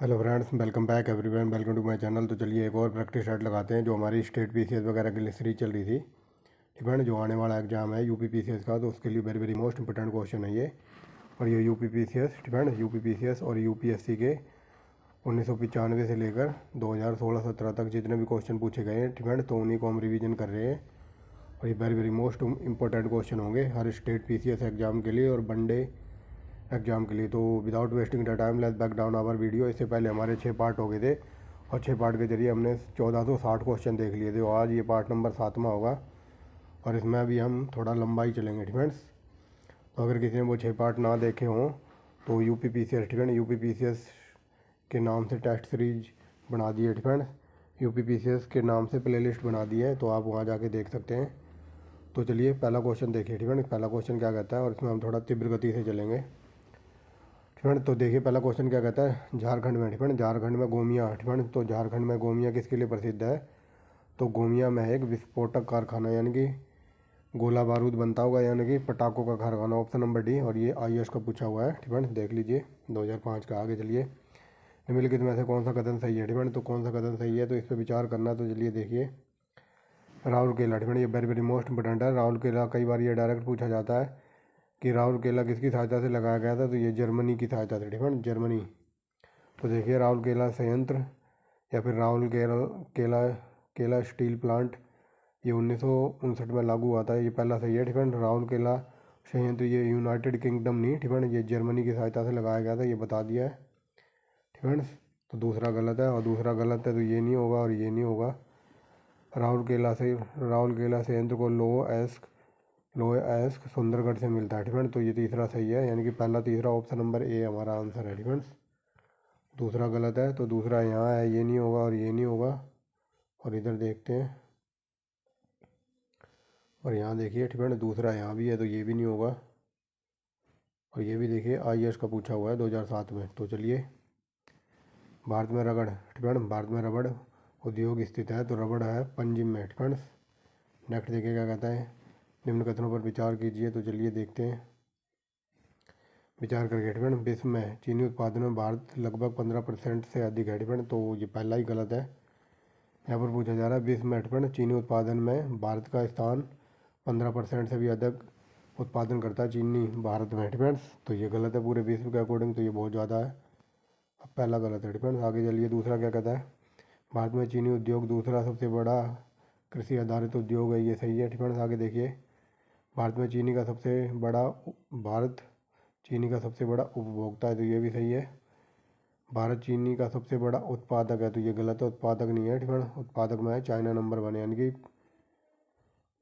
Hello friends, welcome back everyone, welcome to my channel. तो चलिए एक और प्रैक्टिस सेट लगाते हैं। जो हमारी स्टेट पीसीएस वगैरह के लिए सीरीज चल रही थी, ठीक है ना, जो आने वाला एग्जाम है यूपी पीसीएस का, तो उसके लिए very very most important question है ये। और ये यूपी पीसीएस, ठीक है ना, यूपी पीसीएस और यूपीएससी के 1995 से लेकर 2016-17 तक जितने भी क्वेश्चन पूछे गए हैं, ठीक है ना, तो उन्हीं को हम रिविज़न कर रहे हैं। और ये very very most important question होंगे हर स्टेट पीसीएस एग्जाम के लिए और वनडे एग्जाम के लिए। तो without wasting the time let's back down our video. इससे पहले हमारे 6 पार्ट हो गए थे और 6 पार्ट के जरिए हमने 1460 क्वेश्चन देख लिए थे। और आज ये पार्ट नंबर 7वां होगा और इसमें अभी हम थोड़ा लंबा ही चलेंगे, ठीक फ्रेंड्स। तो अगर किसी ने वो 6 पार्ट ना देखे हों तो यूपी पीसीएस, ठीक है ना, यूपी पीसीएस के नाम से टेस्ट सीरीज बना दी है, ठीक फ्रेंड्स। यूपी पीसीएस के नाम से प्लेलिस्ट बना दी है, तो आप वहाँ जाके देख सकते हैं। तो चलिए पहला क्वेश्चन देखिए, ठीक है ना। पहला क्वेश्चन क्या कहता है और इसमें हम थोड़ा तीव्र गति से चलेंगे, ठीक। तो देखिए पहला क्वेश्चन क्या कहता है, झारखंड में, ठीक है, झारखंड में गोमिया, ठीक। तो झारखंड में गोमिया किसके लिए प्रसिद्ध है? तो गोमिया में एक विस्फोटक कारखाना, यानी कि गोला बारूद बनता होगा, यानी कि पटाखों का कारखाना, ऑप्शन नंबर डी। और ये आईएएस का पूछा हुआ है, ठीक है, देख लीजिए 2005 का। आगे चलिए, निम्नलिखित में से कौन सा कथन सही है, ठीक है। तो कौन सा कथन सही है, तो इस पर विचार करना। तो चलिए देखिए, राउरकेला, ठीक है, ये वेरी वेरी मोस्ट इंपोर्टेंट है। राउरकेला कई बार ये डायरेक्ट पूछा जाता है कि राउरकेला किसकी सहायता से लगाया गया था, तो ये जर्मनी की सहायता से, ठीक है, जर्मनी। तो देखिए राउरकेला संयंत्र या फिर केला केला स्टील प्लांट, ये 1959 में लागू हुआ था, ये पहला सही है, ठीक है। राउरकेला संयंत्र ये यूनाइटेड किंगडम नहीं, ठीक है, ये जर्मनी की सहायता से लगाया गया था, ये बता दिया है, ठीक है। तो दूसरा गलत है और दूसरा गलत है, तो ये नहीं होगा और ये नहीं होगा। राउरकेला संयंत्र को लोएस्क सुंदरगढ़ से मिलता है, ठीक है। तो ये तीसरा सही है, यानी कि पहला तीसरा ऑप्शन नंबर ए हमारा आंसर है, ठीक है। दूसरा गलत है, तो दूसरा यहाँ है, ये नहीं होगा और ये नहीं होगा। और इधर देखते हैं और यहाँ देखिए, ठीक है, दूसरा यहाँ भी है, तो ये भी नहीं होगा। और ये भी देखिए आईएएस का पूछा हुआ है 2007 में। तो चलिए, भारत में रबड़, ठीक है, भारत में रबड़ उद्योग स्थित है, तो रबड़ है पंजिम में, ठीक है। नेक्स्ट देखिए क्या कहता है, निम्न कथनों पर विचार कीजिए। तो चलिए देखते हैं विचार करके, ठीक है। विश्व में चीनी उत्पादन में भारत लगभग 15% से अधिक है, ठीक है। तो ये पहला ही गलत है। यहाँ पर पूछा जा रहा है विश्व में, ठीक है, चीनी उत्पादन में भारत का स्थान 15% से भी अधिक उत्पादन करता है चीनी भारत में, ठीक है। तो ये गलत है पूरे विश्व के अकॉर्डिंग, तो ये बहुत ज़्यादा है। अब पहला गलत है, ठीक है। आगे चलिए, दूसरा क्या कहता है, भारत में चीनी उद्योग दूसरा सबसे बड़ा कृषि आधारित उद्योग है, ये सही है, ठीक है। आगे देखिए, भारत में चीनी का सबसे बड़ा भारत चीनी का सबसे बड़ा उपभोक्ता है, तो ये भी सही है। भारत चीनी का सबसे बड़ा उत्पादक है, तो ये गलत है, उत्पादक नहीं है, ठीक है। उत्पादक में है चाइना नंबर 1, यानी कि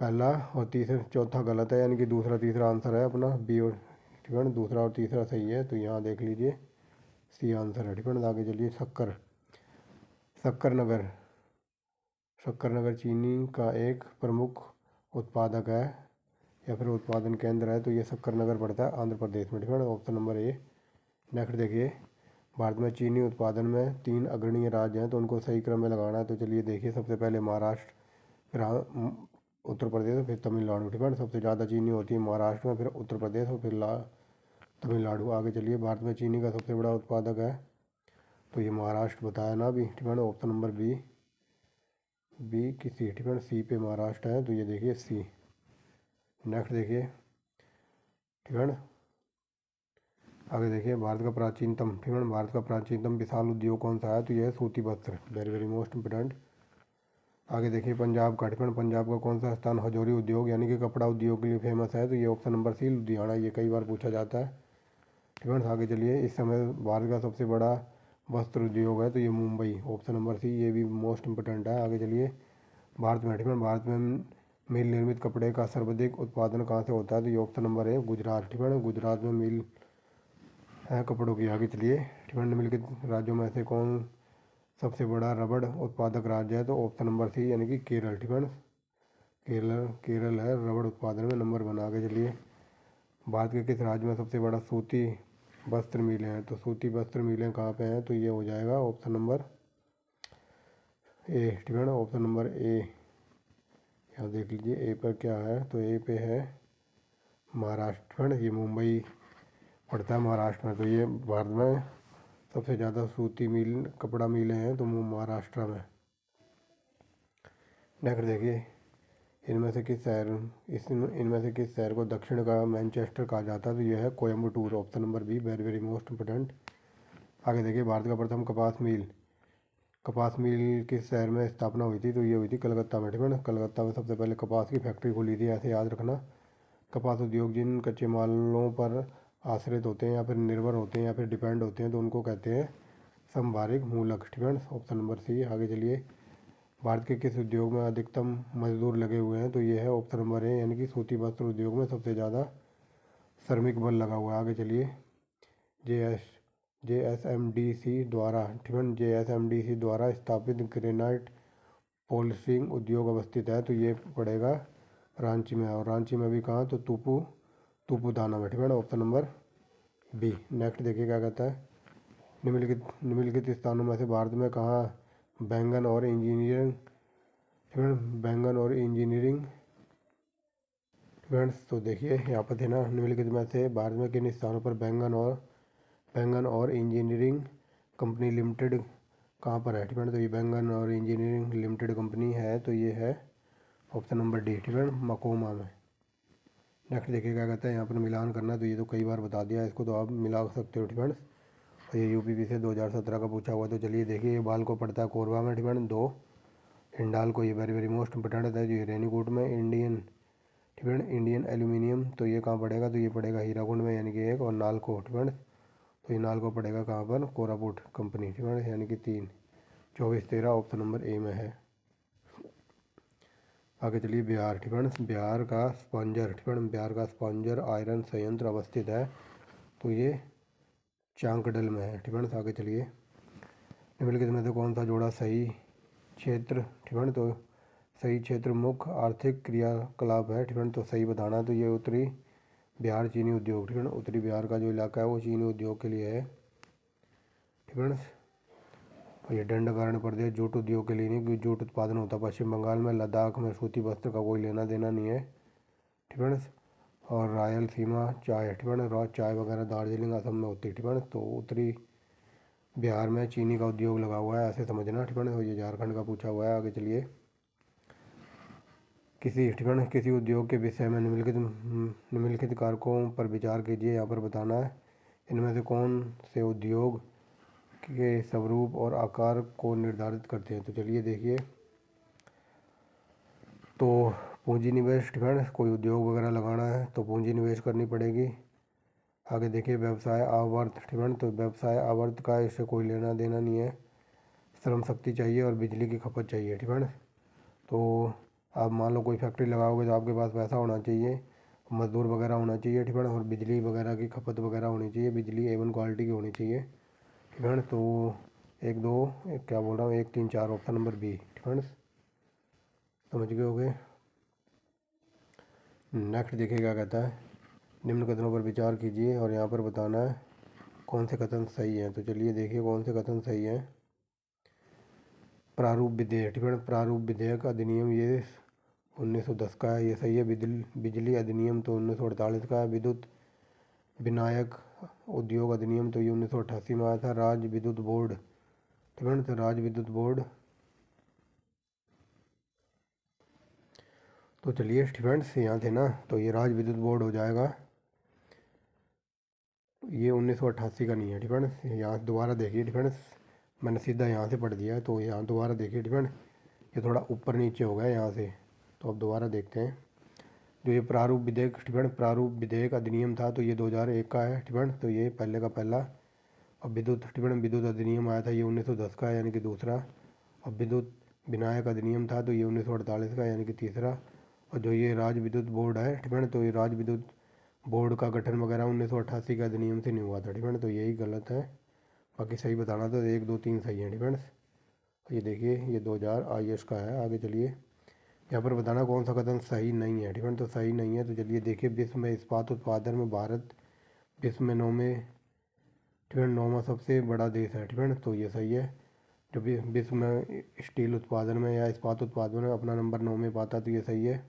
पहला और तीसरा चौथा गलत है, यानी कि दूसरा तीसरा आंसर है अपना बी और, ठीक है। दूसरा और तीसरा सही है, तो यहाँ देख लीजिए सी आंसर है, ठीक है। आगे चलिए, शक्कर नगर चीनी का एक प्रमुख उत्पादक है या फिर उत्पादन केंद्र है, तो ये शक्कर नगर पड़ता है आंध्र प्रदेश में, ठीक है, ऑप्शन नंबर ए। नेक्स्ट देखिए, भारत में चीनी उत्पादन में 3 अग्रणीय राज्य हैं, तो उनको सही क्रम में लगाना है। तो चलिए देखिए, सबसे पहले महाराष्ट्र, फिर उत्तर प्रदेश, फिर तमिलनाडु, ठीक है। सबसे ज़्यादा चीनी होती है महाराष्ट्र में, फिर उत्तर प्रदेश और फिर तमिलनाडु। आगे चलिए, भारत में चीनी का सबसे बड़ा उत्पादक है, तो ये महाराष्ट्र बताया ना अभी, ठीक है, ऑप्शन नंबर बी की सी, ठीक है, सी पे महाराष्ट्र है, तो ये देखिए सी। नेक्स्ट देखिए, ठीक है। आगे देखिए, भारत का प्राचीनतम, ठीक है, भारत का प्राचीनतम विशाल उद्योग कौन सा है, तो यह है सूती वस्त्र, वेरी वेरी मोस्ट इंपोर्टेंट। आगे देखिए, पंजाब का, ठीक है, पंजाब का कौन सा स्थान हजोरी उद्योग यानी कि कपड़ा उद्योग के लिए फेमस है, तो ये ऑप्शन नंबर सी लुधियाना, ये कई बार पूछा जाता है, ठीक है। आगे चलिए, इस समय भारत का सबसे बड़ा वस्त्र उद्योग है, तो ये मुंबई, ऑप्शन नंबर सी, ये भी मोस्ट इंपोर्टेंट है। आगे चलिए, भारत में, ठीक है, भारत में मिल निर्मित कपड़े का सर्वाधिक उत्पादन कहाँ से होता है, तो ये ऑप्शन नंबर है गुजरात, ठीक है। गुजरात में मिल है कपड़ों की। आगे चलिए, ठीक है, निम्नलिखित राज्यों में से कौन सबसे बड़ा रबड़ उत्पादक राज्य है, तो ऑप्शन नंबर सी, यानी कि केरल, ठीक है। केरल है रबड़ उत्पादन में नंबर 1। आगे चलिए, भारत के किस राज्य में सबसे बड़ा सूती वस्त्र मिलें हैं, तो सूती वस्त्र मिलें कहाँ पे हैं, तो ये हो जाएगा ऑप्शन नंबर ए, ठीक है ना, ऑप्शन नंबर ए। यहाँ देख लीजिए ए पर क्या है, तो ए पे है महाराष्ट्र, ये मुंबई पड़ता है महाराष्ट्र में, तो ये भारत में सबसे ज़्यादा सूती मिल कपड़ा मिलें हैं तो वो महाराष्ट्र में। नेक्स्ट देखिए, इनमें से किस शहर को दक्षिण का मैनचेस्टर कहा जाता है? तो यह है Coimbatore, option number B, very very most important. आगे देखिए, भारत का प्रथम कपास मिल किस शहर में स्थापना हुई थी? तो ये हुई थी कलकत्ता में, ठीक है ना। कलकत्ता में सबसे पहले कपास की फैक्ट्री खुली थी, ऐसे याद रखना। कपास उद्योग जिन कच्चे मालों पर आश्रित होते हैं या फिर निर्भर होते हैं या फिर डिपेंड होते हैं तो उनको कहते हैं समभारिक मूलक, ठीक है, ऑप्शन नंबर सी। आगे चलिए, भारत के किस उद्योग में अधिकतम मजदूर लगे हुए हैं? तो ये है ऑप्शन नंबर ए, यानी कि सूती वस्त्र उद्योग में सबसे ज़्यादा श्रमिक बल लगा हुआ है। आगे चलिए, JSMDC द्वारा, ठीक है, JSMDC द्वारा स्थापित ग्रेनाइट पॉलिशिंग उद्योग अवस्थित है? तो ये पड़ेगा रांची में, और रांची में भी कहाँ? तो तुपुदाना में, ठीक है ना, ऑप्शन नंबर बी। नेक्स्ट देखिए क्या कहता है, निम्नलिखित स्थानों में से भारत में कहाँ बैंगन और इंजीनियरिंग फ्रेंड्स? तो देखिए यहाँ पर थे ना, निम्नलिखित में से भारत में किन स्थानों पर बैंगन और इंजीनियरिंग कंपनी लिमिटेड कहाँ पर है? ठीक है, तो ये बैंगन और इंजीनियरिंग लिमिटेड कंपनी है, तो ये है ऑप्शन नंबर डी, ठीक है, मकोमा में। नेक्स्ट देखिए क्या कहता है, यहाँ पर मिलान करना, तो ये तो कई बार बता दिया, इसको तो आप मिला सकते हो, ठीक है। तो ये यूपीपी से 2017 का पूछा हुआ। तो चलिए देखिए, ये बाल को पड़ता है कोरबा में, ठीक है, 2 हिंडाल को, ये वेरी वेरी मोस्ट इंपोर्टेंट है। जो रेनीकोट में इंडियन, ठीक है, इंडियन एल्यूमिनियम, तो ये कहाँ पड़ेगा? तो ये पड़ेगा हीराकुंड में, यानी कि 1, और नालको, ठीक है, तो ये नालको पड़ेगा कहाँ पर? कोरापुट कंपनी, ठीक है, यानी कि 3, 24-13 ऑप्शन नंबर ए में है। आगे चलिए, बिहार, ठीक है, बिहार का स्पॉन्जर आयरन संयंत्र अवस्थित है? तो ये चांकडल में है, ठीक है। आगे चलिए, निम्नलिखित में से कौन सा जोड़ा सही क्षेत्र, ठीक है, तो सही क्षेत्र मुख्य आर्थिक क्रियाकलाप है, ठीक है, तो सही बताना। तो ये उत्तरी बिहार चीनी उद्योग, ठीक है, उत्तरी बिहार का जो इलाका है वो चीनी उद्योग के लिए है, ठीक है। और ये दंडकारण्य प्रदेश जूट उद्योग के लिए नहीं, क्योंकि जूट उत्पादन होता है पश्चिम बंगाल में, लद्दाख में सूती वस्त्र का कोई लेना देना नहीं है, ठीक है। और रायलसीमा चाय, ठीक है, चाय वगैरह दार्जिलिंग असम में होती है, ठीक है। तो उत्तरी बिहार में चीनी का उद्योग लगा हुआ है, ऐसे समझना, ठीक है। तो ये झारखंड का पूछा हुआ है। आगे चलिए, किसी उद्योग के विषय में निम्नलिखित कारकों पर विचार कीजिए, यहाँ पर बताना है। इनमें से कौन से उद्योग के स्वरूप और आकार को निर्धारित करते हैं? तो चलिए देखिए, तो पूंजी निवेश, ठीक है, कोई उद्योग वगैरह लगाना है तो पूंजी निवेश करनी पड़ेगी। आगे देखिए, व्यवसाय आवर्त, ठीक है, तो व्यवसाय आवर्त का इससे कोई लेना देना नहीं है। श्रम शक्ति चाहिए और बिजली की खपत चाहिए, ठीक है। तो आप मान लो कोई फैक्ट्री लगाओगे तो आपके पास पैसा होना चाहिए, मजदूर वगैरह होना चाहिए, ठीक है, और बिजली वगैरह की खपत वगैरह होनी चाहिए, बिजली A1 क्वालिटी की होनी चाहिए, ठीक है। तो 1, 2, क्या बोल रहा हूँ, 1, 3, 4 ऑप्शन नंबर बी, ठीक है, समझ गए होगे। नेक्स्ट देखिए क्या कहता है, निम्न कथनों पर विचार कीजिए और यहाँ पर बताना है कौन से कथन सही हैं। तो चलिए देखिए कौन से कथन सही हैं। प्रारूप विधेयक, ठीक है, प्रारूप विधेयक अधिनियम ये 1910 का है, ये सही है। बिजली अधिनियम तो 1948 का है। विद्युत विनायक उद्योग अधिनियम तो ये 1988 में आया था। राज्य विद्युत बोर्ड, ठीक है, तो राज्य विद्युत बोर्ड, तो चलिए स्टूडेंट्स यहाँ थे ना, तो ये राज्य विद्युत बोर्ड हो जाएगा। ये 1988 का नहीं है, ठीक है ना। यहाँ दोबारा देखिए, ठीक है, मैंने सीधा यहाँ से पढ़ दिया है, तो यहाँ दोबारा देखिए, ठीक है, ये थोड़ा ऊपर नीचे हो गया यहाँ से, तो अब दोबारा देखते हैं। जो ये प्रारूप विधेयक, ठीक है, प्रारूप विधेयक अधिनियम था तो ये 2001 का है, ठीक है, तो ये पहले का पहला। और विद्युत, ठीक है, विद्युत अधिनियम आया था ये 1910 का है, यानी कि दूसरा। और विद्युत विनायक अधिनियम था तो ये 1948 का, यानी कि तीसरा। और जो ये राज्य विद्युत बोर्ड है, ठीक है, तो ये राज्य विद्युत बोर्ड का गठन वगैरह 1988 के अधिनियम से नहीं हुआ था, ठीक है, तो यही गलत है। बाकी सही बताना, तो 1, 2, 3 सही है, ठीक है। ये देखिए, ये 2000 IS का है। आगे चलिए, यहाँ पर बताना कौन सा कथन सही नहीं है, ठीक है, तो सही नहीं है। तो चलिए देखिए, विश्व में इस्पात उत्पादन में भारत विश्व में 9वें, ठीक है, 9वां सबसे बड़ा देश है, ठीक है, तो ये सही है। जो भी विश्व में स्टील उत्पादन में या इस्पात उत्पादन में अपना नंबर 9 में पाता, तो ये सही है।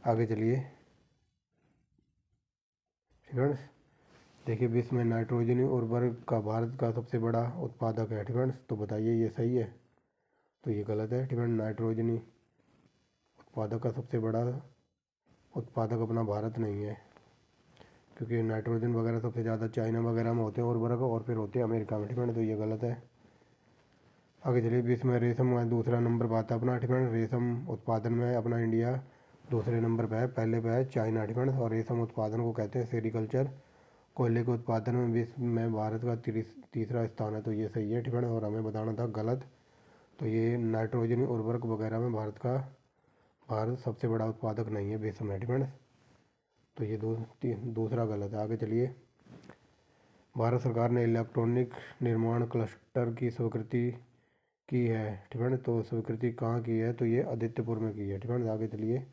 आगे चलिए, ठीक है, देखिए विश्व में नाइट्रोजनी उर्वरक का भारत का सबसे बड़ा उत्पादक है। ठीक है, तो बताइए ये सही है? तो ये गलत है। ठीक है, नाइट्रोजनी उत्पादक का सबसे बड़ा उत्पादक अपना भारत नहीं है, क्योंकि नाइट्रोजन वगैरह सबसे ज़्यादा चाइना वगैरह में होते हैं उर्वरक, और फिर होते हैं अमेरिका में। ठीक है, तो ये गलत है। आगे चलिए, विश्व में रेशम में दूसरा नंबर पाता है अपना। ठीक है, रेशम उत्पादन में अपना इंडिया दूसरे नंबर पर है, पहले पे है चाइना। ठीक है, और रेशम उत्पादन को कहते हैं सेरिकल्चर। कोयले के उत्पादन में विश्व में भारत का तीसरा स्थान है, तो ये सही है। ठीक है, और हमें बताना था गलत। तो ये नाइट्रोजनी उर्वरक वगैरह में भारत सबसे बड़ा उत्पादक नहीं है विश्व में। ठीक है, तो ये दूसरा गलत है। आगे चलिए, भारत सरकार ने इलेक्ट्रॉनिक निर्माण क्लस्टर की स्वीकृति की है। ठीक है, तो स्वीकृति कहाँ की है? तो ये आदित्यपुर में की है। ठीक है, आगे चलिए,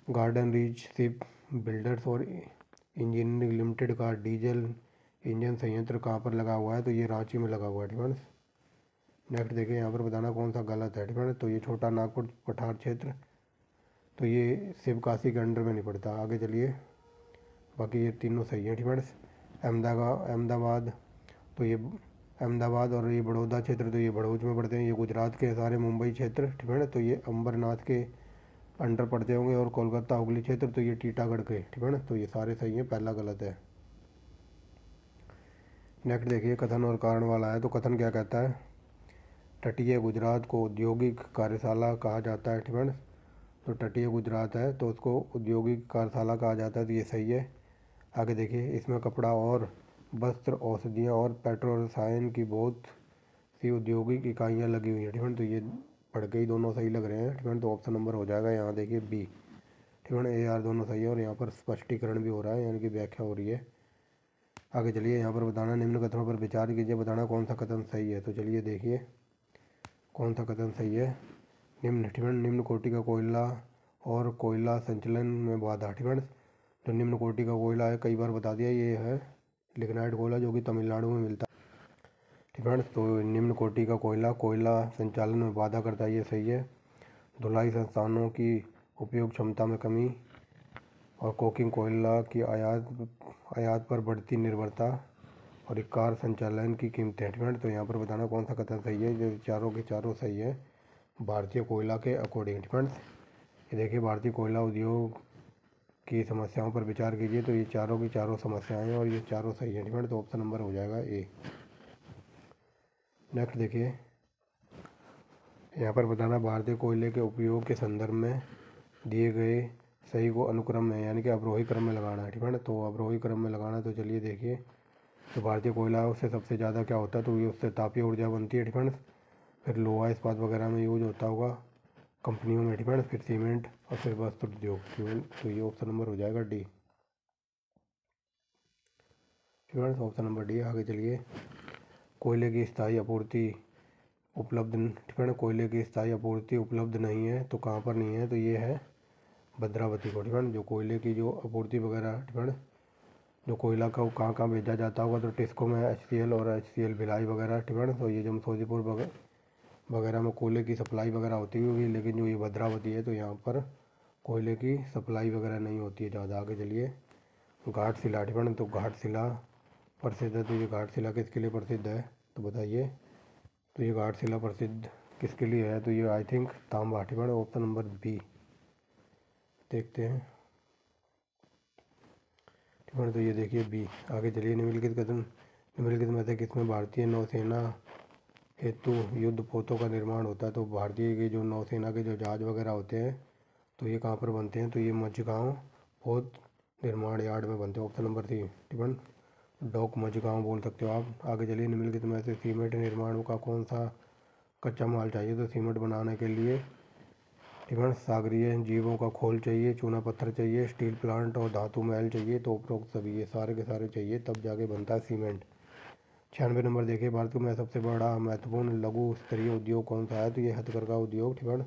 गार्डन रीच शिप बिल्डर्स और इंजीनियरिंग लिमिटेड का डीजल इंजन संयंत्र कहाँ पर लगा हुआ है? तो ये रांची में लगा हुआ है। ठीक है, नेक्स्ट देखिए, यहाँ पर बताना कौन सा गलत है। ठीक है, तो ये छोटा नागपुर पठार क्षेत्र, तो ये शिवकाशी के अंडर में नहीं पड़ता। आगे चलिए, बाकी ये तीनों सही है। ठीक है, अहमदाबाद, तो ये अहमदाबाद और ये बड़ौदा क्षेत्र, तो ये भड़ोच में पड़ते हैं। ये गुजरात के सारे मुंबई क्षेत्र। ठीक है, तो ये अंबरनाथ के अंडर पड़ते होंगे, और कोलकाता हुगली क्षेत्र, तो ये टीटागढ़ के। ठीक है, तो ये सारे सही हैं, पहला गलत है। नेक्स्ट देखिए, कथन और कारण वाला है। तो कथन क्या कहता है? तटीय गुजरात को औद्योगिक कार्यशाला कहा जाता है। ठीक है, तो तटीय गुजरात है तो उसको औद्योगिक कार्यशाला कहा जाता है, तो ये सही है। आगे देखिए, इसमें कपड़ा और वस्त्र, औषधियाँ और पेट्रो रसायन की बहुत सी औद्योगिक इकाइयाँ लगी हुई हैं। ठीक है, तो ये पढ़ के ही दोनों सही लग रहे हैं। ठीक है, तो ऑप्शन नंबर हो जाएगा यहाँ देखिए बी। ठीक है, ए आर दोनों सही है, और यहाँ पर स्पष्टीकरण भी हो रहा है, यानी कि व्याख्या हो रही है। आगे चलिए, यहाँ पर बताना निम्न कथनों पर विचार कीजिए, बताना कौन सा कथन सही है। तो चलिए देखिए कौन सा कथन सही है। निम्न, ठीक है, निम्न कोटि का कोयला और कोयला संचलन में बाधा। ठीक है, जो निम्न कोटि का कोयला है, कई बार बता दिया, ये है लिग्नाइट कोयला, जो कि तमिलनाडु में मिलता है। ठीक है, तो निम्न कोटि का कोयला संचालन में बाधा करता है, ये सही है। धुलाई संस्थानों की उपयोग क्षमता में कमी, और कोकिंग कोयला की आयात पर बढ़ती निर्भरता, और एक कार संचालन की कीमतें। ठीक है, तो यहाँ पर बताना कौन सा कथन सही है। जो चारों के चारों सही है भारतीय कोयला के अकॉर्डिंग। ठीक है, ये देखिए, भारतीय कोयला उद्योग की समस्याओं पर विचार कीजिए, तो ये चारों की चारों समस्याएं हैं, और ये चारों सही है। ठीक है, तो ऑप्शन नंबर हो जाएगा ए। नेक्स्ट देखिए, यहाँ पर बताना भारतीय कोयले के उपयोग के संदर्भ में दिए गए सही को अनुक्रम में, यानी कि अवरोही क्रम में लगाना है। ठीक है, तो अवरोही क्रम में लगाना है। तो चलिए देखिए, तो भारतीय कोयला है उससे सबसे ज़्यादा क्या होता है? तो ये उससे तापीय ऊर्जा बनती है। ठीक है, फिर लोहा इस्पात वगैरह में यूज होता होगा कंपनियों में। ठीक है, फिर सीमेंट, और फिर वस्त्र उद्योग। तो ये ऑप्शन नंबर हो जाएगा डी। ठीक है, ऑप्शन नंबर डी। आगे चलिए, कोयले की स्थायी आपूर्ति उपलब्ध, ठीक है, कोयले की स्थायी आपूर्ति उपलब्ध नहीं है, तो कहाँ पर नहीं है? तो ये है भद्रावती को। ठीक है, जो कोयले की जो आपूर्ति वगैरह, ठीक है, जो कोयला का वो कहाँ कहाँ भेजा जाता होगा? तो टिस्को में HCL और HCL भिलाई वगैरह। ठीक है, तो ये जमशेदपुर वगैरह में कोयले की सप्लाई वगैरह होती होगी, लेकिन जो ये भद्रावती है तो यहाँ पर कोयले की सप्लाई वगैरह नहीं होती है ज़्यादा। आगे चलिए, घाटशिला। ठीक है, तो घाटशिला प्रसिद्ध है, तो ये घाटशिला किसके लिए प्रसिद्ध है? तो बताइए, तो ये घाटशिला प्रसिद्ध किसके लिए है? तो ये आई थिंक तांबा। ठीक है, ऑप्शन नंबर बी। देखते हैं। ठीक है, तो ये देखिए बी। आगे चलिए, निम्नलिखित में से किसमें भारतीय नौसेना हेतु युद्ध पोतों का निर्माण होता है? तो भारतीय के जो नौसेना के जो जहाज़ वगैरह होते हैं, तो ये कहाँ पर बनते हैं? तो ये मझगांव पोत निर्माण यार्ड में बनते हैं। Option number C. ठीक है, डॉक मझगांव बोल सकते हो आप। आगे चलिए, निम्नलिखित में से सीमेंट निर्माण का कौन सा कच्चा माल चाहिए? तो सीमेंट बनाने के लिए, ठीक है, सागरीय जीवों का खोल चाहिए, चूना पत्थर चाहिए, स्टील प्लांट और धातु महल चाहिए। तो उपरोक्त सभी ये सारे के सारे चाहिए, तब जाके बनता है सीमेंट। 96 नंबर देखिए, भारत में सबसे बड़ा महत्वपूर्ण लघु स्तरीय उद्योग कौन सा है? तो ये हथकरघा उद्योग। ठीक है,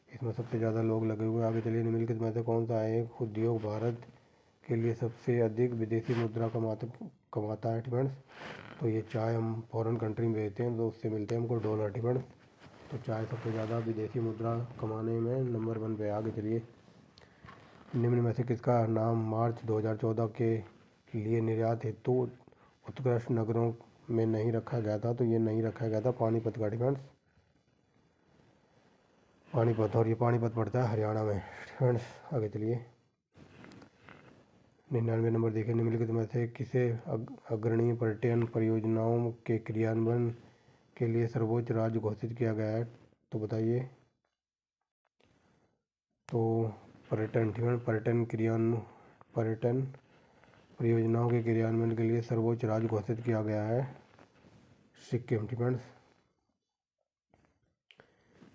इसमें सबसे ज़्यादा लोग लगे हुए हैं। आगे चलिए, निम्नलिखित में से कौन सा एक उद्योग भारत के लिए सबसे अधिक विदेशी मुद्रा कमाता है? ठीक है, तो ये चाय हम फॉरेन कंट्री में भेजते हैं, तो उससे मिलते हैं हमको डॉलर। ठीक है, तो चाय सबसे ज़्यादा विदेशी मुद्रा कमाने में नंबर 1 पे। आगे चलिए, निम्न में से किसका नाम मार्च 2014 के लिए निर्यात हेतु उत्कृष्ट नगरों में नहीं रखा गया था, तो ये नहीं रखा गया था पानीपत का डिफेंस, पानीपत, और ये पानीपत पड़ता है हरियाणा में फ्रेंड्स। आगे चलिए 99 नंबर देखिए, निम्नलिखित में से किसे अग्रणी पर्यटन परियोजनाओं के क्रियान्वयन के लिए सर्वोच्च राज्य घोषित किया गया है, तो बताइए। तो पर्यटन परियोजनाओं के क्रियान्वयन के लिए सर्वोच्च राज्य घोषित किया गया है सिक्किम डिफेंस।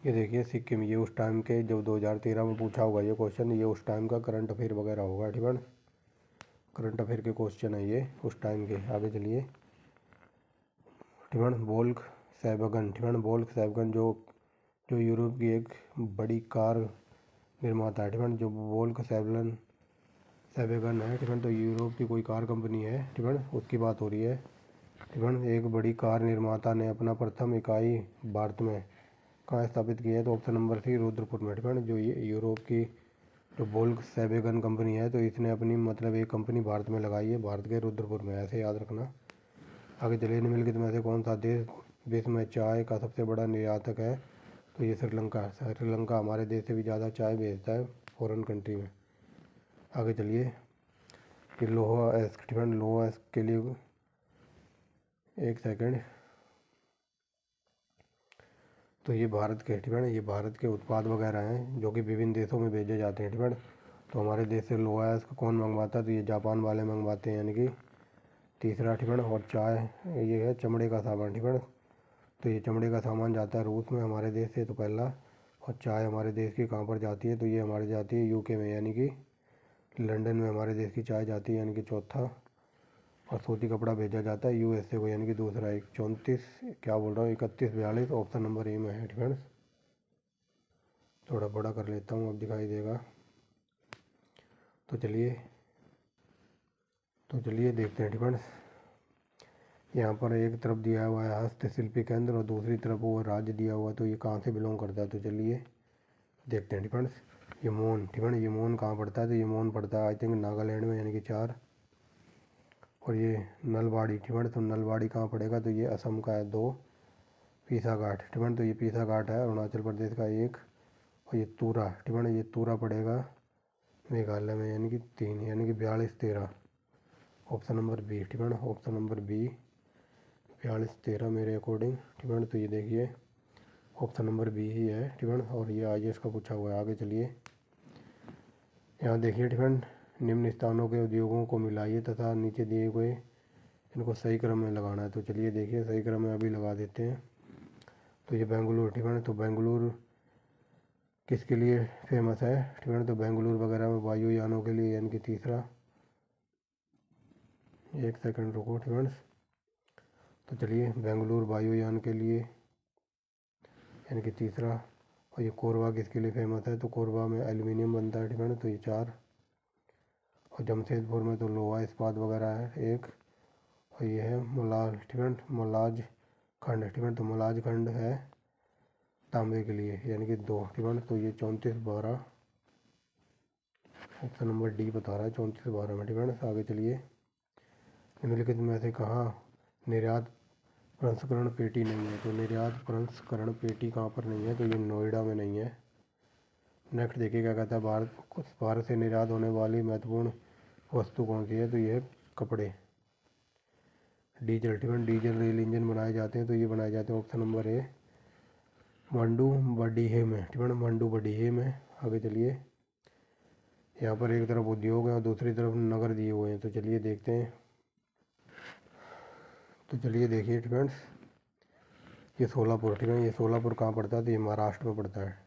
ये देखिए सिक्किम, ये उस टाइम के जब 2013 में पूछा होगा ये क्वेश्चन, ये उस टाइम का करंट अफेयर वगैरह होगा डिफेंस, करंट अफेयर के क्वेश्चन है ये उस टाइम के। आगे चलिए डिफेंस वोल्क सैवगन जो यूरोप की एक बड़ी कार निर्माता है डिफेंस, जो वोल्क सैवगन है डिफेंस, तो यूरोप की कोई कार कंपनी है डिफेंस, उसकी बात हो रही है डिफेंस। एक बड़ी कार निर्माता ने अपना प्रथम इकाई भारत में कहाँ स्थापित की है, तो ऑप्शन नंबर 3 रुद्रपुर में डिफेंस। जो ये यूरोप की जो वोल्क सैवगन कंपनी है, तो इसने अपनी मतलब एक कंपनी भारत में लगाई है, भारत के रुद्रपुर में, ऐसे याद रखना। आगे चलिए निम्नलिखित में से कौन सा देश विश्व में चाय का सबसे बड़ा निर्यातक है, तो ये श्रीलंका हमारे देश से भी ज़्यादा चाय भेजता है फॉरेन कंट्री में। आगे चलिए कि लोहा एस्क के लिए, एक सेकंड, तो ये भारत के उत्पाद वगैरह हैं जो कि विभिन्न देशों में भेजे जाते हैं डिफेंस। तो हमारे देश से लोहा एस्क कौन मंगवाता है, तो ये जापान वाले मंगवाते हैं, यानी कि तीसरा डिफेंस। और चाय ये है चमड़े का सामान डिफेंस, तो ये चमड़े का सामान जाता है रूस में हमारे देश से, तो पहला। और चाय हमारे देश की कहाँ पर जाती है, तो ये हमारे जाती है यूके में, यानी कि लंदन में हमारे देश की चाय जाती है, यानी कि चौथा। और सूती कपड़ा भेजा जाता है यूएसए को, यानी कि दूसरा। 31 ऑप्शन नंबर ए में है डिफेंस। थोड़ा बड़ा कर लेता हूँ, अब दिखाई देगा। तो चलिए देखते हैं डिफेंस। यहाँ पर एक तरफ दिया हुआ है हस्तशिल्पी केंद्र और दूसरी तरफ वो राज्य दिया हुआ है, तो ये कहाँ से बिलोंग करता है, तो चलिए देखते हैं डिफेंस। यमोन कहाँ पड़ता है, तो यमोन पड़ता है आई थिंक नागालैंड में, यानी कि 4। और ये नलबाड़ी तो नलबाड़ी कहाँ पड़ेगा, तो ये असम का है 2। पीसा घाट तो ये पीसा घाट है अरुणाचल प्रदेश का 1। और ये तूरा पड़ेगा मेघालय में, यानी कि 3, यानी कि 42-13 option number B option number B 42-13 मेरे अकॉर्डिंग तो ये देखिए ऑप्शन नंबर बी ही है और ये IAS का पूछा हुआ है। आगे चलिए यहाँ देखिए निम्न स्थानों के उद्योगों को मिलाइए तथा नीचे दिए हुए इनको सही क्रम में लगाना है, तो चलिए देखिए सही क्रम में अभी लगा देते हैं। तो ये बेंगलुरु तो बेंगलुरु किसके लिए फेमस है तो बेंगलुरु वगैरह में वायुयानों के लिए, यानी कि तीसरा। एक सेकंड रुको तो चलिए बेंगलुरु वायुयान के लिए, यानी कि तीसरा। और ये कोरबा किसके लिए फेमस है, तो कोरबा में एल्युमिनियम बनता है तो ये 4। और जमशेदपुर में तो लोहा इस्पात वगैरह है 1। और ये है मलाज खंड तो मलाज खंड है तांबे के लिए, यानी कि 2 तो ये 34-12 ऑप्शन नंबर डी बता रहा है 34-12 में आगे चलिए निम्नलिखित में से कहाँ निर्यात प्रसंस्करण पेटी नहीं है, तो निर्यात प्रसंस्करण पेटी कहाँ पर नहीं है, तो ये नोएडा में नहीं है। नेक्स्ट देखिए क्या कहता है, भारत से निर्यात होने वाली महत्वपूर्ण वस्तु कौन सी है, तो ये है कपड़े। डीजल रेल इंजन बनाए जाते हैं, तो ये बनाए जाते हैं ऑप्शन नंबर ए मंडू बडीहे में। आगे चलिए यहाँ पर एक तरफ उद्योग है और दूसरी तरफ नगर दिए हुए हैं, तो चलिए देखते हैं। तो चलिए देखिए ये सोलापुर ये सोलापुर कहाँ पड़ता है, तो ये महाराष्ट्र में पड़ता है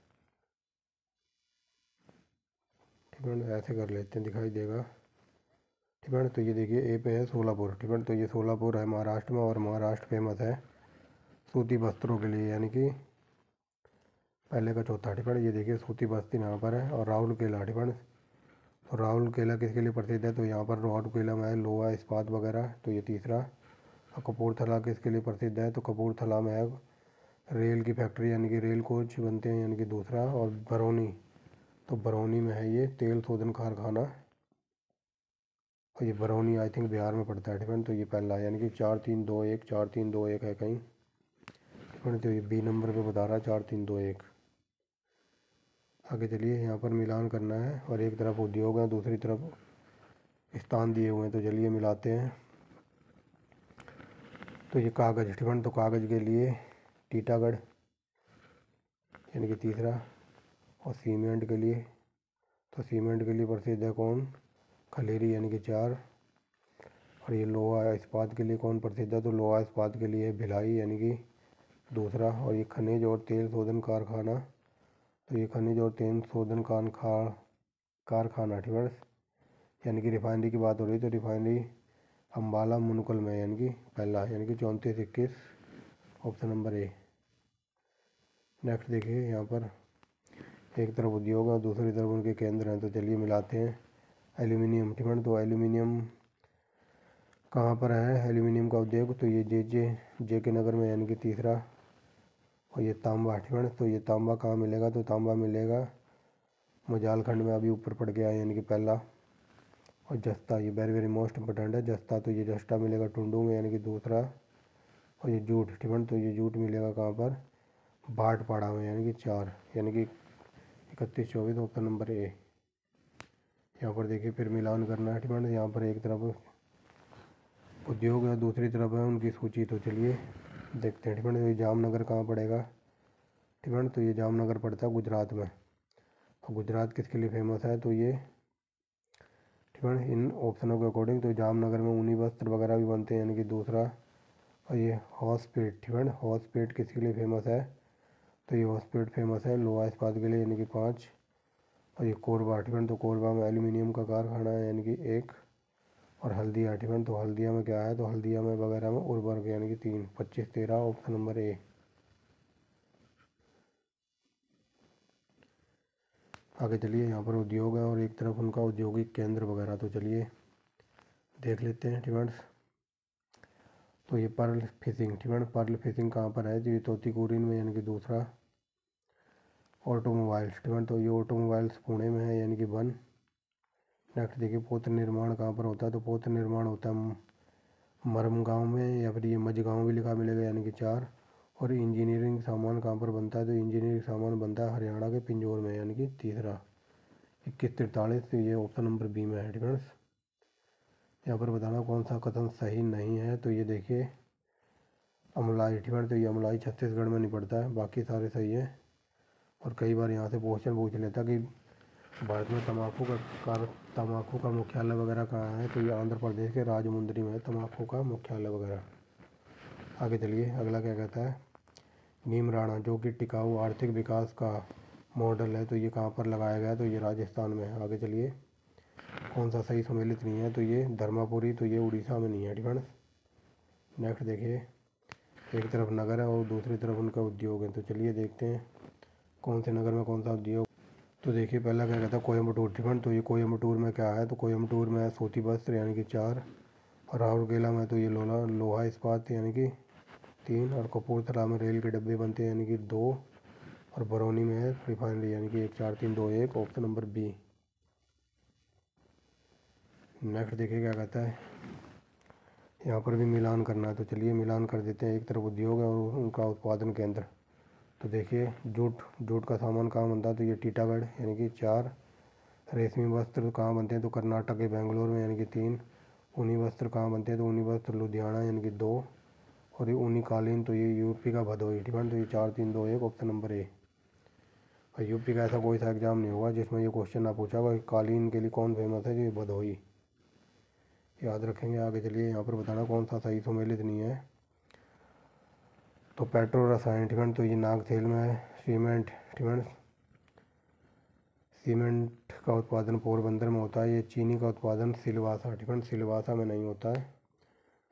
ऐसे कर लेते हैं दिखाई देगा तो ये देखिए ए पे है सोलापुर तो ये सोलापुर है महाराष्ट्र में, और महाराष्ट्र फेमस है सूती वस्त्रों के लिए, यानी कि पहले का चौथा ये देखिए सूती बस्ती यहाँ पर है। और राउरकेला तो राउरकेला किसके लिए प्रसिद्ध है, तो यहाँ पर राउरकेला में है लोहा इस्पात वगैरह, तो ये तीसरा। और कपूरथला किसके लिए प्रसिद्ध है, तो कपूरथला में है रेल की फैक्ट्री, यानी कि रेल कोच बनते हैं, यानी कि दूसरा। और बरौनी में है ये तेल शोधन कारखाना। और ये बरौनी आई थिंक बिहार में पड़ता है, ठीक है। तो ये पहला यानी कि 4321, 4321 है कहीं, ठीक है। तो ये बी नंबर पे बता रहा है 4321। आगे चलिए, यहाँ पर मिलान करना है और एक तरफ उद्योग है, दूसरी तरफ स्थान दिए हुए हैं। तो चलिए मिलाते हैं। तो ये कागज़, ठीक है। तो कागज़ के लिए टीटागढ़ यानी कि तीसरा, और सीमेंट के लिए, तो सीमेंट के लिए प्रसिद्ध है कौन, खलेरी यानी कि 4। और ये लोहा इस्पात के लिए कौन प्रसिद्ध है, तो लोहा इस्पात के लिए भिलाई यानी कि दूसरा। और ये खनिज और तेल शोधन कारखाना, तो ये खनिज और तेल शोधन कारखाना, ठीक है, यानी कि रिफाइनरी की बात हो रही है। तो रिफाइनरी अम्बाला मुनकल में यानी कि पहला, यानी कि 3421, ऑप्शन नंबर ए। नेक्स्ट देखिए, यहाँ पर एक तरफ उद्योग है और दूसरी तरफ उनके केंद्र हैं। तो चलिए मिलाते हैं। एल्यूमिनियम, ठीक है। तो एल्यूमिनियम कहाँ पर है, एल्यूमिनियम का उद्योग, तो ये जे के नगर में यानी कि तीसरा। और ये तांबा, ठीक है। तो ये तांबा कहाँ मिलेगा, तो तांबा मिलेगा मजालखंड में, अभी ऊपर पड़ गया है यानी कि पहला। और जस्ता, ये वेरी वेरी मोस्ट इंपॉर्टेंट है जस्ता, तो ये जस्ता मिलेगा टुंडू में यानी कि दूसरा। और ये जूट, ठीक है। तो ये जूट मिलेगा कहाँ पर, भाटपाड़ा में यानी कि 4, यानी कि 3124, ऑप्शन नंबर ए। यहाँ पर देखिए फिर मिलान करना है, ठीक है। यहाँ पर एक तरफ उद्योग है, दूसरी तरफ है उनकी सूची। तो चलिए देखते हैं, ठीक है। तो ये जामनगर कहाँ पड़ेगा, ठीक है। तो ये जामनगर पड़ता है गुजरात में। और गुजरात किसके लिए फेमस है, तो ये, ठीक है, इन ऑप्शनों के अकॉर्डिंग। तो जामनगर में ऊनी वस्त्र वगैरह भी बनते हैं यानी कि दूसरा। और ये हॉसपेट, ठीक है, हॉसपेट किसके लिए फेमस है, तो ये हॉसपेट फेमस है लोहा इस्पात के लिए यानी कि 5। और ये कोरबा, ठीक है। तो कोरबा में एल्यूमिनियम का कारखाना है यानी कि 1। और हल्दिया, ठीक है। तो हल्दिया में क्या है, तो हल्दिया में वगैरह में उर्वरक यानी कि 3, 25, 13, ऑप्शन नंबर ए। आगे चलिए, यहाँ पर उद्योग है और एक तरफ उनका औद्योगिक केंद्र वगैरह। तो चलिए देख लेते हैं, ठीक है। तो ये पर्ल फिशिंग, ठीक है। पर्ल फिशिंग कहाँ पर है, तो ये तूतीकोरिन में यानी कि दूसरा। ऑटोमोबाइल्स, ठीक है। तो ये ऑटोमोबाइल्स पुणे में है यानी कि 1। नेक्स्ट देखिए, पोत निर्माण कहाँ पर होता है, तो पोत निर्माण होता है मरम गाँव में, या फिर ये मझगाँव भी लिखा मिलेगा यानी कि 4। और इंजीनियरिंग सामान कहाँ पर बनता है, तो इंजीनियरिंग सामान बनता है हरियाणा के पिंजौर में यानी कि तीसरा, 2143। तो ये ऑप्शन नंबर बी में है, ठीक है। यहाँ पर बताना कौन सा कथन सही नहीं है, तो ये देखिए अमलाई, ठीक है। तो ये अमलाई छत्तीसगढ़ में नहीं पड़ता है, बाकी सारे सही है। और कई बार यहाँ से क्वेश्चन पूछ लेता कि भारत में तम्बाकू का मुख्यालय वगैरह कहाँ है, तो ये आंध्र प्रदेश के राजमुंद्री में है तम्बाकू का मुख्यालय वगैरह। आगे चलिए, अगला क्या कहता है, नीम राणा जो कि टिकाऊ आर्थिक विकास का मॉडल है, तो ये कहाँ पर लगाया गया है, तो ये राजस्थान में है। आगे चलिए, कौन सा सही सम्मिलित नहीं है, तो ये धर्मापुरी, तो ये उड़ीसा में नहीं है, ठीक है। नेक्स्ट देखिए, एक तरफ नगर है और दूसरी तरफ उनका उद्योग है। तो चलिए देखते हैं कौन से नगर में कौन सा उद्योग। तो देखिए पहला क्या कहता है, कोयम्बटूर, ठीक है। तो ये कोयम्बटूर में क्या है, तो कोयम्बटूर में सूती वस्त्र यानी कि 4। और राउरकेला में तो ये लोहा इस्पात यानी कि 3। और कपूरथला में रेल के डब्बे बनते हैं यानी कि 2। और बरौनी में है रिफाइनरी यानी कि 1, 4, 3, 2, 1, ऑप्शन नंबर बी। नेक्स्ट देखिए क्या कहता है, यहाँ पर भी मिलान करना है। तो चलिए मिलान कर देते हैं। एक तरफ उद्योग है और उनका उत्पादन केंद्र। तो देखिए जूट का सामान कहाँ बनता है, तो ये टीटागढ़ यानी कि 4। रेशमी वस्त्र कहाँ बनते हैं, तो कर्नाटक के बेंगलोर में यानी कि 3। ऊनी वस्त्र कहाँ बनते हैं, तो ऊनी वस्त्र लुधियाना यानी कि 2। और ये ऊनी कालीन, तो ये यूपी का भदोही, ठीक है। तो ये 4, 3, 2, 1, ऑप्शन नंबर ए। और यूपी का ऐसा कोई सा एग्जाम नहीं हुआ जिसमें ये क्वेश्चन ना पूछा हुआ कालीन के लिए कौन फेमस है, जो ये भदोही, याद रखेंगे। आगे चलिए, यहाँ पर बताना कौन सा सही सम्मिलित नहीं है, तो पेट्रो रसायन, ठीक है। तो ये नागखेल में है। सीमेंट, ठीक है। सीमेंट का उत्पादन पोरबंदर में होता है। ये चीनी का उत्पादन सिलवासा, ठीक है, सिलवासा में नहीं होता है,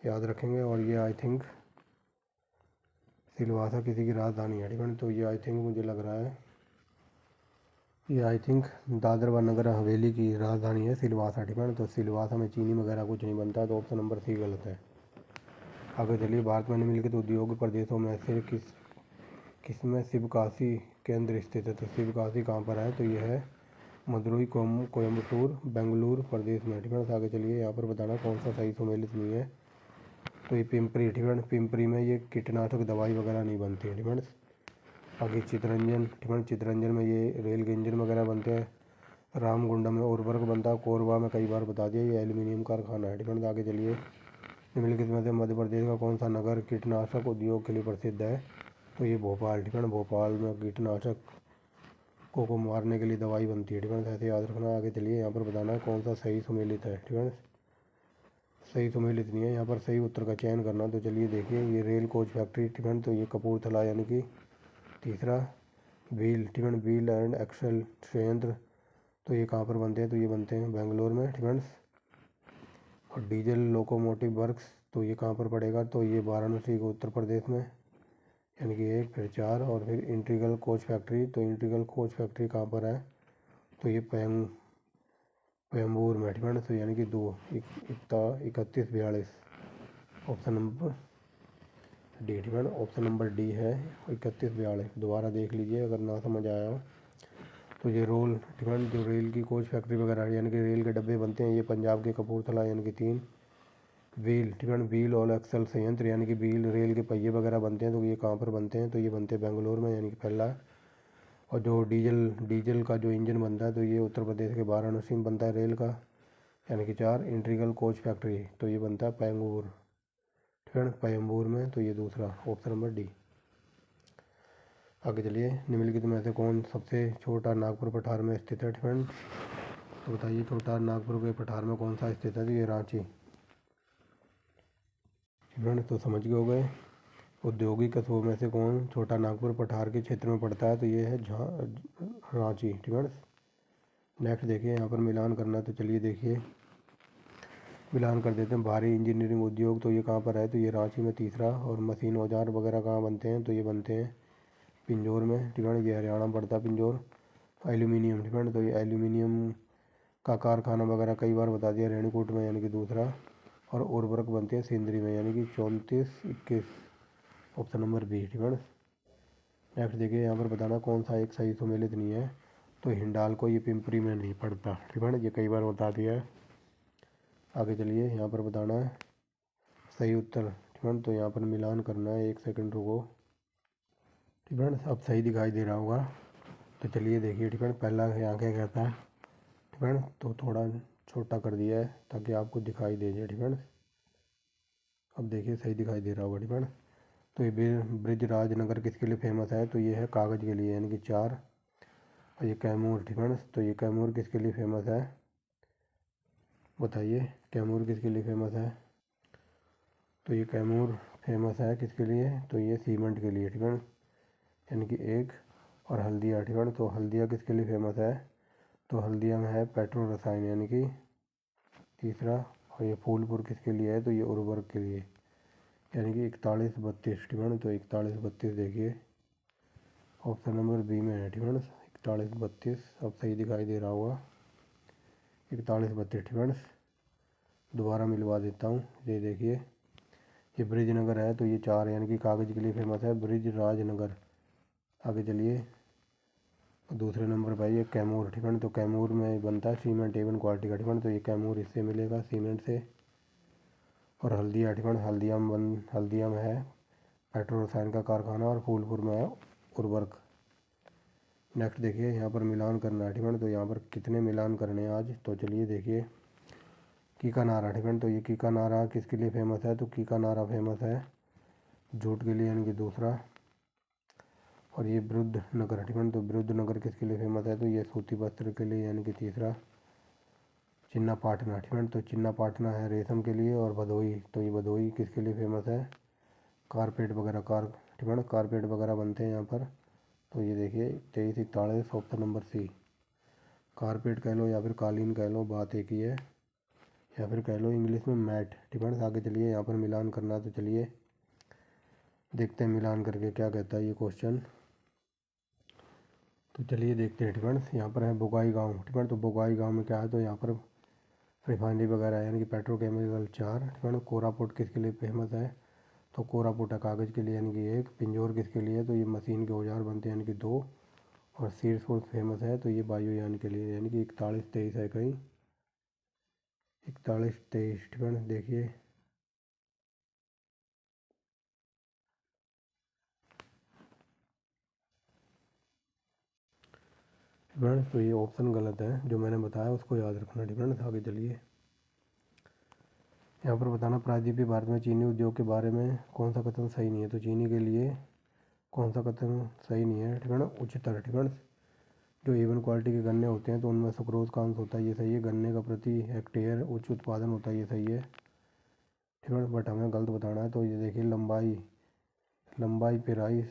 याद रखेंगे। और ये आई थिंक सिलवासा किसी की राजधानी है, ठीक है। तो ये आई थिंक मुझे लग रहा है ये आई थिंक दादर व नगर हवेली की राजधानी है सिलवासा, ठीक है। तो सिलवासा में चीनी वगैरह कुछ नहीं बनता, तो ऑप्शन नंबर सी गलत है। आगे चलिए, भारत में निम्नलिखित उद्योग प्रदेशों में से किसमें शिवकाशी केंद्र स्थित है, तो शिवकाशी कहाँ पर है, तो ये है मदुरई कोयम्बटूर बेंगलुरु प्रदेश में। ठीक है, आगे चलिए यहाँ पर बताना कौन सा सही सुमेलित नहीं है। तो ये पिंपरी, ठीक है, पिंपरी में ये कीटनाशक दवाई वगैरह नहीं बनती है। ठीक है, आगे चितरंजन, ठीक है, चितरंजन में ये रेल के इंजन वगैरह बनते हैं। रामगुंडम में उर्वरक बनता है। कोरबा में कई बार बता दिया ये एल्यूमिनियम कारखाना है। ठीक है, आगे चलिए निम्नलिखित में से मध्य प्रदेश का कौन सा नगर कीटनाशक उद्योग के लिए प्रसिद्ध है। तो ये भोपाल, ठीक है, भोपाल में कीटनाशक को मारने के लिए दवाई बनती है। ठीक है, ऐसे याद रखना। आगे चलिए यहाँ पर बताना है कौन सा सही सुमेलित है। ठीक है, सही सुमेलित नहीं है, यहाँ पर सही उत्तर का चयन करना। तो चलिए देखिए ये रेल कोच फैक्ट्री, ठीक है, तो ये कपूरथला यानी कि तीसरा। व्हील, ठीक है, व्हील एंड एक्सल संयंत्र, तो ये कहाँ पर बनते हैं। तो ये बनते हैं बेंगलोर में। ठीक है, और डीजल लोकोमोटिव वर्क्स, तो ये कहाँ पर पड़ेगा। तो ये वाराणसी को उत्तर प्रदेश में, यानी कि 1, फिर 4। और फिर इंटीग्रल कोच फैक्ट्री, तो इंटीग्रल कोच फैक्ट्री कहाँ पर है। तो ये पेम्बूर में। ठीक है, तो यानी कि 2, 31, 42 ऑप्शन नंबर डी। ठीक है, ऑप्शन नंबर डी है 31, 42। दोबारा देख लीजिए अगर ना समझ आया हो। तो ये रोल, ठीक है, जो रेल की कोच फैक्ट्री वगैरह है यानी कि रेल के डब्बे बनते हैं, ये पंजाब के कपूरथला यानी कि 3। व्हील, ठीक है, व्हील और एक्सल संयंत्र यानी कि व्हील रेल के पहिए वगैरह बनते हैं, तो ये कहाँ पर बनते हैं। तो ये बनते हैं बेंगलोर में, यानी कि पहला। और जो डीजल का जो इंजन बनता है, तो ये उत्तर प्रदेश के वाराणसी में बनता है रेल का, यानी कि 4। इंटीग्रल कोच फैक्ट्री, तो ये बनता है पेम्बूर, ठीक है, पेम्बूर में, तो ये दूसरा ऑप्शन नंबर डी। आगे चलिए निम्नलिखित में से कौन सबसे छोटा नागपुर पठार में स्थित है। ठीक है, तो बताइए छोटा नागपुर के पठार में कौन सा स्थित है। तो ये रांची, ठीक है, तो समझ गए हो गए। औद्योगिक कस्बों में से कौन छोटा नागपुर पठार के क्षेत्र में पड़ता है। तो ये है रांची। ठीक है, नेक्स्ट देखिए यहाँ पर मिलान करना। तो चलिए देखिए मिलान कर देते हैं। भारी इंजीनियरिंग उद्योग, तो ये कहाँ पर है। तो ये रांची में, तीसरा। और मशीन औजार वगैरह कहाँ बनते हैं। तो ये बनते हैं पिंजौर में। ठीक है, ये हरियाणा में पड़ता है पिंजौर। एल्यूमिनियम, ठीक है, तो ये एल्यूमिनियम का कारखाना वगैरह कई बार बता दिया रेणुकूट में, यानी कि दूसरा। और उर्वरक बनते हैं सिंदरी में, यानी कि 34, 21 ऑप्शन नंबर बी। ठीक है, नेक्स्ट देखिए यहाँ पर बताना कौन सा एक सही सुमेलित नहीं है। तो हिंडाल्को ये पिंपरी में नहीं पड़ता। ठीक है, ये कई बार बता दिया है। आगे चलिए यहाँ पर बताना है सही उत्तर। ठीक है, तो यहाँ पर मिलान करना है, 1 सेकंड रुको। ठीक है, अब सही दिखाई दे रहा होगा। तो चलिए देखिए, ठीक है, पहला यहाँ क्या कहता है। ठीक है, तो थोड़ा छोटा कर दिया है ताकि आपको दिखाई दे जाए। ठीक है, अब देखिए सही दिखाई दे रहा होगा। ठीक है, तो ये ब्रिजराज नगर किसके लिए फेमस है। तो ये है कागज़ के लिए, यानी कि 4। और ये कैमूर, ठीक है, तो ये कैमूर किसके लिए फेमस है। बताइए कैमूर किसके लिए फेमस है। तो ये कैमूर फेमस है किसके लिए। तो ये सीमेंट के लिए। ठीक है, यानी कि 1। और हल्दिया, ठीक है, तो हल्दिया किसके लिए फेमस है। तो हल्दिया में है पेट्रो रसायन, यानी कि तीसरा। और ये फूलपुर किसके लिए है। तो ये उर्वरक के लिए, यानी कि 41, 32। ठीक है, तो 41, 32 देखिए ऑप्शन नंबर बी में है। ठीक है, 41, 32 अब सही दिखाई दे रहा होगा। 41, 32। ठीक है, दोबारा मिलवा देता हूँ। ये देखिए ये ब्रिजनगर है, तो ये 4 यानी कि कागज़ के लिए फेमस है, ब्रिजराजनगर। आगे चलिए दूसरे नंबर पर ये कैमूर। ठीक है, तो कैमूर में बनता है सीमेंट A1 क्वालिटी का। ठीक है, तो ये कैमूर इससे मिलेगा, सीमेंट से। और हल्दिया, ठीक है, हल्दिया में है पेट्रो रसायन का कारखाना। और फूलपुर में है उर्वरक। नेक्स्ट देखिए यहाँ पर मिलान करना है। ठीक है, तो यहाँ पर कितने मिलान करने हैं आज। तो चलिए देखिए कीका नारा। ठीक है, तो ये कीका नारा किसके लिए फेमस है। तो कीका नारा फेमस है जूट के लिए, यानी कि दूसरा। और ये विरुद्धनगर, ठीक है, तो विरुद्धनगर किसके लिए फेमस है। तो ये सूती वस्त्र के लिए, यानी कि तीसरा। चिन्ना पाटना, ठीक है, तो चिन्ना पाटना है रेशम के लिए। और भदोई, तो ये भदोई किसके लिए फेमस है। कारपेट वगैरह ठीक है, कारपेट वगैरह बनते हैं यहाँ पर। तो ये देखिए 23, 41 ऑप्शन नंबर सी। कारपेट कह लो या फिर कालीन कह लो, बात एक ही है। या फिर कह लो इंग्लिश में मैट। ठीक है, आगे चलिए यहाँ पर मिलान करना। तो चलिए देखते हैं मिलान करके क्या कहता है ये क्वेश्चन। तो चलिए देखते हैं। ठीक है, यहाँ पर है बोगाई गाँव। ठीक है, तो बोगाई गाँव में क्या है। तो यहाँ पर रिफाइनरी वगैरह यानी कि पेट्रोकेमिकल 4। ठीक है, कोरापुट किसके लिए फेमस है। तो कोरापुट है कागज़ के लिए, यानी कि 1। पिंजौर किसके लिए। तो ये मशीन के औजार बनते हैं, यानी कि 2। और सीड सोर्स फेमस है तो ये वायुयान के लिए, यानी कि 41-23 है कहीं, 41-23 ठीक है। देखिए फ्रेंड्स, तो ये ऑप्शन गलत है, जो मैंने बताया उसको याद रखना ठीक है। आगे चलिए, यहाँ पर बताना प्रायद्वीपीय भारत में चीनी उद्योग के बारे में कौन सा कथन सही नहीं है। तो चीनी के लिए कौन सा कथन सही नहीं है ठीक है ना, उच्चतर ठीक है। जो A1 क्वालिटी के गन्ने होते हैं तो उनमें सुक्रोज का अंश होता है, ये सही है। गन्ने का प्रति हेक्टेयर उच्च उत्पादन होता है, ये सही है ठीक है। बट हमें गलत बताना है, तो ये देखिए लंबाई पेराई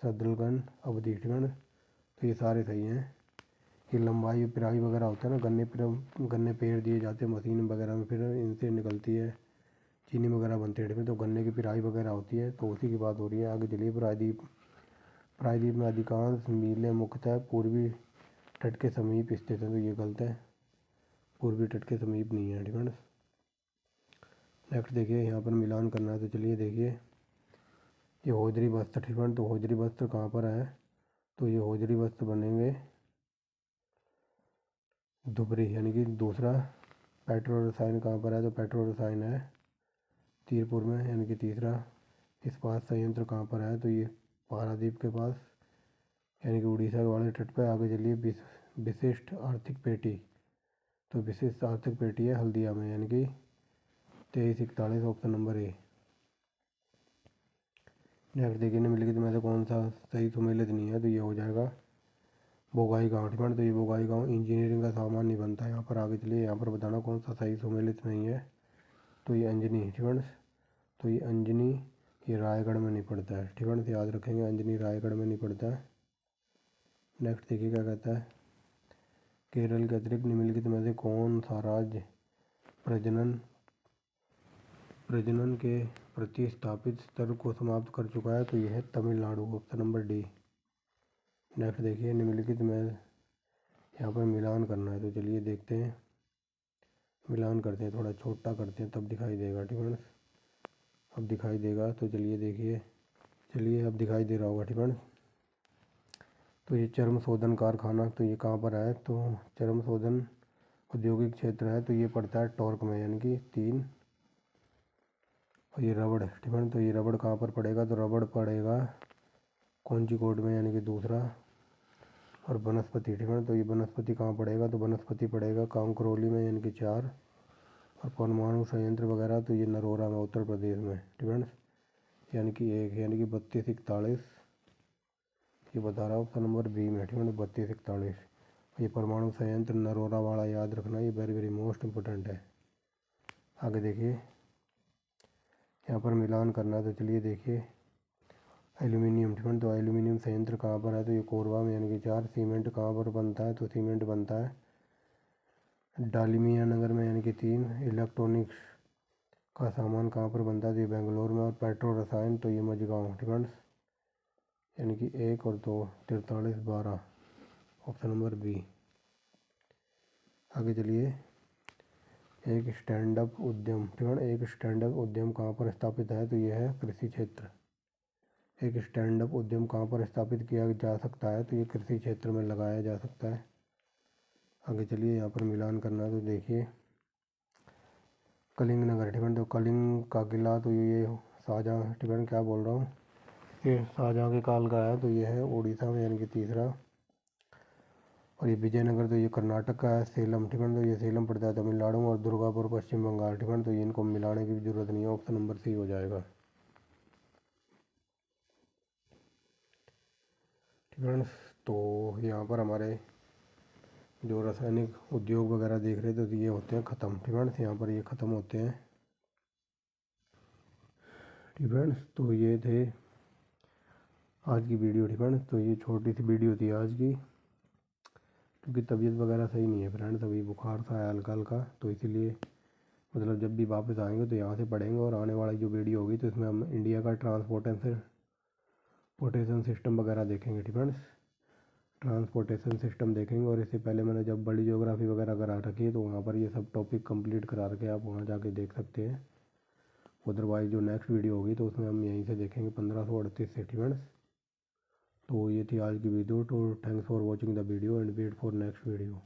सदलगन अवधि ठीक है। तो ये सारे सही हैं। ये लंबाई पेराई वगैरह होता है ना, गन्ने पेड़ दिए जाते हैं मशीन वगैरह में, फिर इनसे निकलती है चीनी वगैरह बनते हैं, तो गन्ने की पिराई वगैरह होती है, तो उसी की बात हो रही है। आगे चलिए, प्रायद्वीप में अधिकांश मिलें मुख्यतः पूर्वी तट के समीप स्थित है, तो ये गलत है, पूर्वी तट के समीप नहीं है ठीक है। नेक्स्ट देखिए, यहाँ पर मिलान करना है, तो चलिए देखिए, ये होजरी वस्त्र ठीक है। तो होजरी वस्त्र कहाँ पर है, तो ये होजरी वस्त्र बनेंगे धुबरी, यानी कि दूसरा। पेट्रो रसायन कहाँ पर है, तो पेट्रो रसायन है तीरपुर में, यानी कि तीसरा। इस्पात संयंत्र कहाँ पर है, तो ये पारादीप के पास, यानी कि उड़ीसा के वाले तट पर। आगे चलिए, विशिष्ट आर्थिक पेटी, तो विशिष्ट आर्थिक पेटी है हल्दिया में, यानी कि 2341, ऑप्शन नंबर ए। नेक्स्ट देखिए, निम्नलिखित में से कौन सा सही सुमेलित नहीं है, तो ये हो जाएगा बोगाई गाँव ठीक है। तो ये बोगाई गाँव इंजीनियरिंग का सामान नहीं बनता है यहाँ पर। आगे चलिए, यहाँ पर बताना कौन सा सही सुमेलित नहीं है, तो ये अंजनी ठीक है। तो ये अंजनी, ये रायगढ़ में नहीं पड़ता है ठीक है, तो याद रखेंगे, अंजनी रायगढ़ में नहीं पड़ता है। नेक्स्ट देखिए क्या कहता है, केरल के अतिरिक्त निम्नलिखित में से कौन सा राज्य प्रजनन के प्रतिस्थापित स्तर को समाप्त कर चुका है, तो यह है Tamil Nadu, option number D. Next देखिए, निम्नलिखित में यहाँ पर मिलान करना है, तो चलिए देखते हैं, मिलान करते हैं, थोड़ा छोटा करते हैं तब दिखाई देगा ठीक है। अब दिखाई देगा, तो चलिए देखिए, चलिए अब दिखाई दे रहा होगा ठीक है। तो ये चर्म शोधन कारखाना, तो ये कहाँ पर है, तो चर्म शोधन औद्योगिक क्षेत्र है, तो ये पड़ता है टॉर्क में, यानी कि 3। और ये रबड़ ठीक है, तो ये रबड़ कहाँ पर पड़ेगा, तो रबड़ पड़ेगा कोंजीकोड में, यानी कि दूसरा। और वनस्पति ठीक है, तो ये वनस्पति कहाँ पड़ेगा, तो वनस्पति पड़ेगा कांकरोली में, यानी कि 4। और परमाणु संयंत्र वगैरह, तो ये नरोरा में, उत्तर प्रदेश में ठीक है, यानी कि 1, यानी कि 3241, ये बता रहा हूँ ऑप्शन नंबर बी में ठीक है, 3241। ये परमाणु संयंत्र नरोरा वाला याद रखना, ये वेरी वेरी मोस्ट इम्पोर्टेंट है। आगे देखिए, यहाँ पर मिलान करना है, तो चलिए देखिए, एल्यूमिनियम ठीक है, तो एल्यूमिनियम संयंत्र कहाँ पर है, तो ये कोरबा में, यानी कि 4। सीमेंट कहाँ पर बनता है, तो सीमेंट बनता है डालमिया नगर में, यानी कि 3। इलेक्ट्रॉनिक्स का सामान कहाँ पर बनता है, तो ये बेंगलोर में। और पेट्रो रसायन, तो ये मझगाँव ठीक है, यानी कि 1 और 2, 4312, ऑप्शन नंबर बी। आगे चलिए, एक स्टैंडअप उद्यम ठीक है, एक स्टैंडअप उद्यम कहाँ पर स्थापित है, तो यह है कृषि क्षेत्र। एक स्टैंडअप उद्यम कहाँ पर स्थापित किया जा सकता है, तो ये कृषि क्षेत्र में लगाया जा सकता है। आगे चलिए, यहाँ पर मिलान करना है, तो देखिए, कलिंग नगर ठीक है, तो कलिंग का किला, तो ये शाहजहाँ ठीक है, क्या बोल रहा हूँ, ये शाहजहाँ के काल का है, तो ये है उड़ीसा में, यानी कि तीसरा। और ये विजयनगर, तो ये कर्नाटक का है। सेलम ठीक है, तो ये सेलम पड़ता है तमिलनाडु में। और दुर्गापुर पश्चिम बंगाल ठीक है, तो ये इनको मिलाने की भी जरूरत नहीं है, ऑप्शन नंबर सी हो जाएगा ठीक है। तो यहाँ पर हमारे जो रासायनिक उद्योग वगैरह देख रहे थे, तो ये होते हैं ख़त्म ठीक है, यहाँ पर ये ख़त्म होते हैं ठीक है। तो ये थे आज की वीडियो ठीक है, तो ये छोटी सी वीडियो थी आज की, क्योंकि तबीयत वगैरह सही नहीं है फ्रेंड्स, अभी बुखार सा है हल्का हल्का, तो इसीलिए मतलब जब भी वापस आएंगे तो यहाँ से पढ़ेंगे। और आने वाली जो वीडियो होगी तो इसमें हम इंडिया का ट्रांसपोर्टेशन सिस्टम वगैरह देखेंगे ठीक है, ट्रांसपोर्टेशन सिस्टम देखेंगे। और इससे पहले मैंने जब बड़ी ज्योग्राफी वगैरह करा रखी है, तो वहाँ पर ये सब टॉपिक कंप्लीट करा रखे, आप वहाँ जाके देख सकते हैं। अदरवाइज़ जो नेक्स्ट वीडियो होगी तो उसमें हम यहीं से देखेंगे 1538 से ठीक है। तो ये थी आज की वीडियो। तो thanks for watching the video and wait for next video.